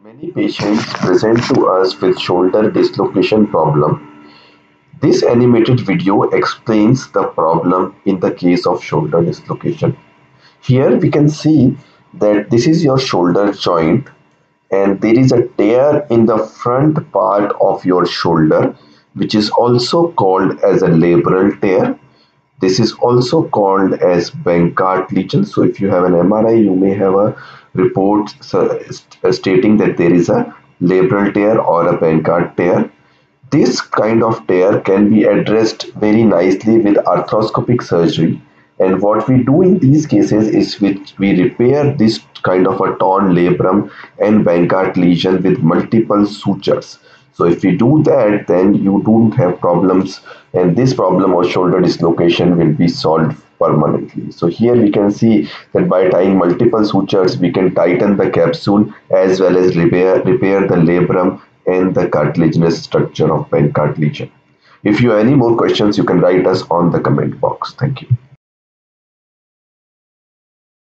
Many patients present to us with shoulder dislocation problem. This animated video explains the problem in the case of shoulder dislocation. Here we can see that this is your shoulder joint and there is a tear in the front part of your shoulder, which is also called as a labral tear. This is also called as Bankart lesion. So if you have an MRI, you may have a report stating that there is a labral tear or a Bankart tear. This kind of tear can be addressed very nicely with arthroscopic surgery. And what we do in these cases is we repair this kind of a torn labrum and Bankart lesion with multiple sutures. So if we do that, then you don't have problems, and this problem of shoulder dislocation will be solved permanently. So here we can see that by tying multiple sutures, we can tighten the capsule as well as repair the labrum and the cartilaginous structure of Bankart lesion. If you have any more questions, you can write us on the comment box. Thank you.